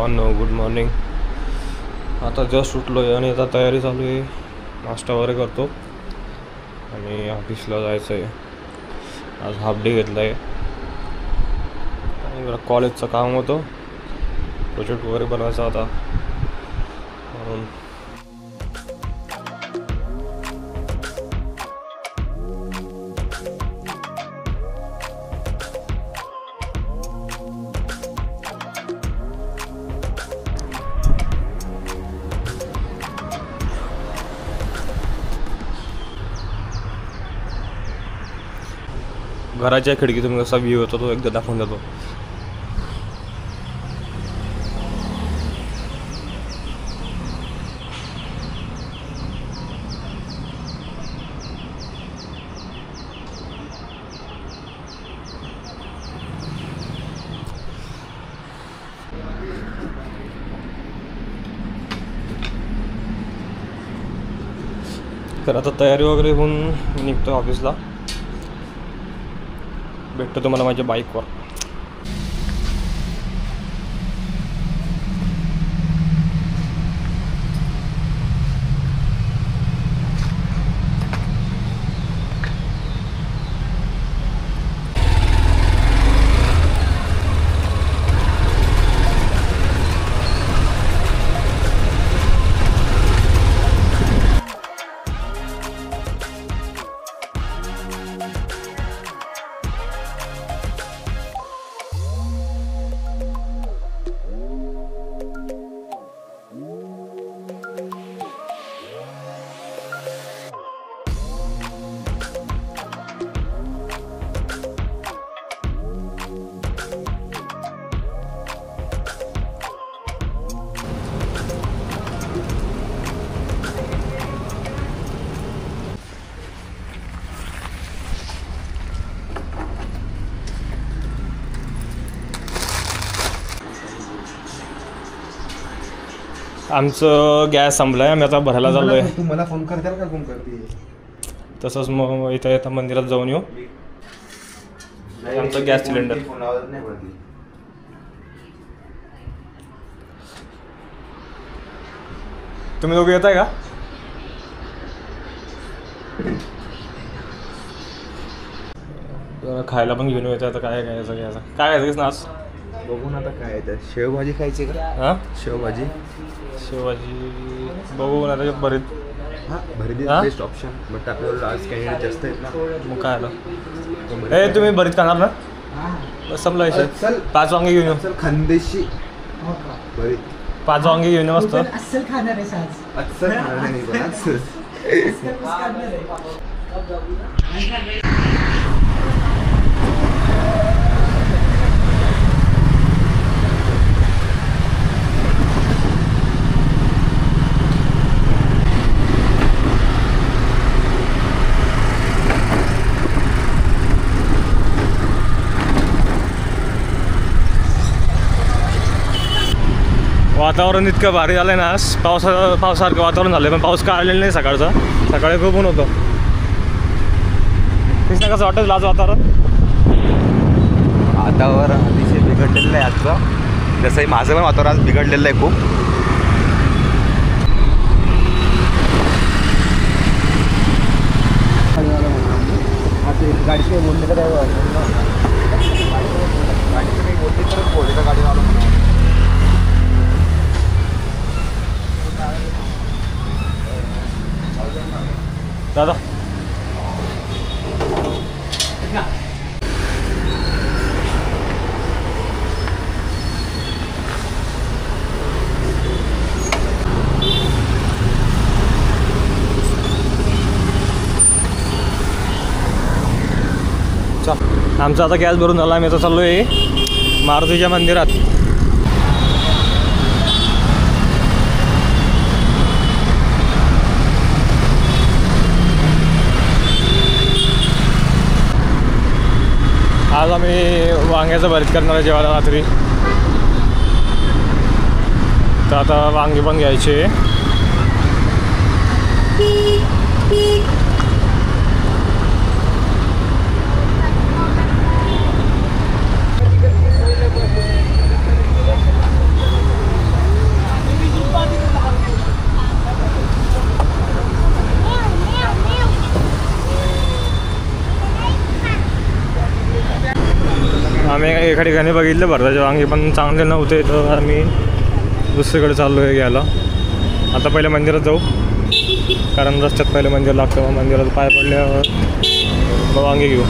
भावांनो, good morning. आता just उठलो आहे आणि आता तयारी चालू आहे. नाश्ता वगैरे करतो आणि ऑफिसला जायचं आहे. आज हाफ डे घेतला आहे आणि कॉलेजचं काम होतं, प्रोजेक्ट वगैरे बनवायचा होता म्हणून. घराच्या खिडकीतून कसा व्ह्यू होतो तो एकदा दाखवून देतो. तर आता तयारी वगैरे होऊन निघतो ऑफिसला. भेटतो तुम्हाला माझ्या बाईकवर. आमचं गॅस संपलाय, आम्ही आता भरायला चाललोय. तू मला फोन करताल का? कोण करते? तसंच मग इथं येता मंदिरात जाऊन येऊ. आमचं गॅस सिलेंडर. तुम्ही दोघे येताय का? खायला पण घेऊन येतं. आता काय घ्यायचं काय घ्यायचं ना आज? बघू ना आता काय आहे. शेवभाजी खायची का? हां, शेवभाजी बघू ना. त्याच्यात भरीत. हां, भरीत बेस्ट ऑप्शन. बट आपल्याला आज कॅन्डिडेट जास्त आहेत ना, मग काय आलं. तुम्ही भरीत खाणार ना? संपलं विषय. चल 5 वांगे घेऊन येऊ. चल खानदेशी भरीत. 5 वांगे घेऊन येऊ मस्त. अस्सल खाणार आहे आज. अस्सल खाणार नाही पण अस्सल. वातावरण इतकं भारी झालं आहे ना, पावसासारखं वातावरण झालं आहे. पण पाऊस काय आलेलं नाही सकाळचा. सकाळी खूप ऊन होतं. कृष्णा कसं वाटतं आज वातावरण? वातावरण अतिशय बिघडलेलं आहे आजचं. तसंही माझं पण वातावरण आज बिघडलेलं आहे खूप. गाडी काही बोलले का? गाडी काही बोलली तरच बोलले का गाडीवाला? दादा आमचा आता गॅस भरून झाला. आम्ही आता चाललो आहे मारुतीच्या मंदिरात. आज आम्ही वांग्याचं भरीत करणार आहे जेवायला रात्री. तर आता वांगी पण घ्यायचे. एका ठिकाणी बघितले भरताचे वांगे पण चांगले नव्हते, तर आम्ही दुसरीकडे चाललो आहे घ्यायला. आता पहिले मंदिरात जाऊ, कारण रस्त्यात पहिले मंदिर लागतं. मग मंदिरात पाय पडल्यावर मग वांगे घेऊ.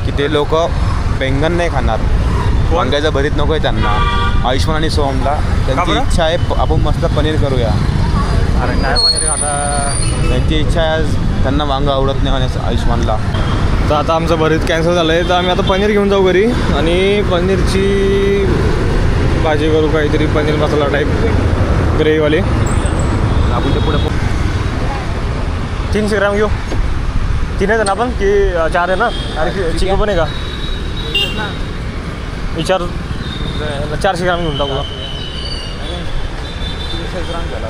की ते लोक बैंगन नाही खाणार, वांग्याचं भरीत नको आहे त्यांना. आयुष्मान आणि सोहमला त्यांची इच्छा आहे आपण मस्त पनीर करूया. अरे काय पनीर आता, त्यांची इच्छा आहे, त्यांना वांगं आवडत नाही आणि आयुष्मानला. तर आता आमचं भरीत कॅन्सल झालं आहे, तर आम्ही आता पनीर घेऊन जाऊ घरी आणि पनीरची भाजी करू, काहीतरी पनीर मसाला टाईप ग्रेव्हीवाली. आपण ते पुढे 300 ग्राम घेऊ. 3 आहे ना आपण की 4 आहे ना? अरे चिकू पण आहे का विचार. 400 ग्राम घेऊन टाकू. 300 ग्राम झाला.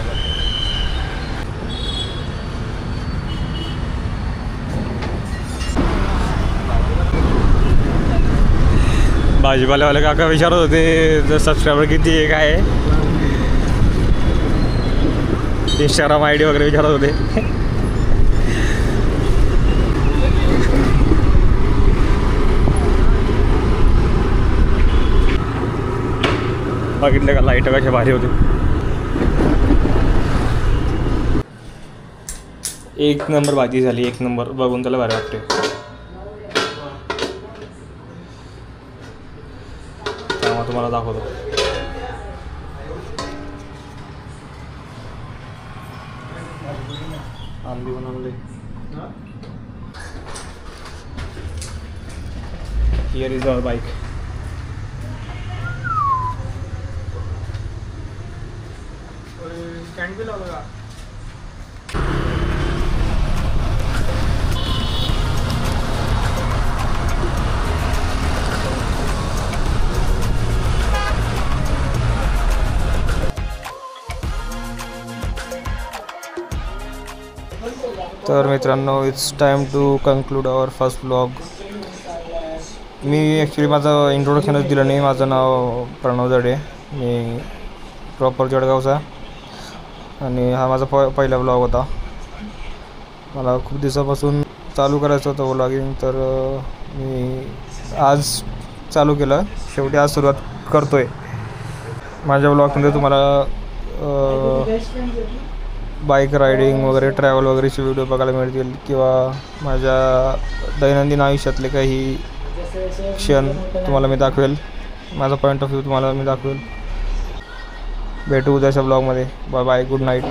भाजीपाल्यावाले काका विचारत होते तर सबस्क्रायबर किती आहे, काय आहे, इंस्टाग्राम ID वगैरे विचारत होते. बघितले का लाईट कशा भारी होते. एक नंबर भाजी झाली, एक नंबर. बघून त्याला भारी वाटते. त्यामुळे तुम्हाला दाखवतो. आंबी बनवले. Here is our bike. तर मित्रांनो, it's time to conclude our first vlog. मी ॲक्च्युली माझं इंट्रोडक्शनच दिलं नाही. माझं नाव प्रणव जडे, मी प्रॉपर जळगावचा आणि हा माझा पहिला व्लॉग होता. मला खूप दिवसापासून चालू करायचं होतं व्लॉगिंग, तर मी आज चालू केलं. शेवटी आज सुरुवात करतो आहे. माझ्या व्लॉगमध्ये तुम्हाला बाईक रायडिंग वगैरे, ट्रॅव्हल वगैरेचे व्हिडिओ बघायला मिळतील किंवा माझ्या दैनंदिन आयुष्यातले काही क्षण तुम्हाला मी दाखवेल. माझा पॉईंट ऑफ व्ह्यू तुम्हाला मी दाखवेल. भेटू उद्याच्या ब्लॉगमध्ये. Bye bye, good night.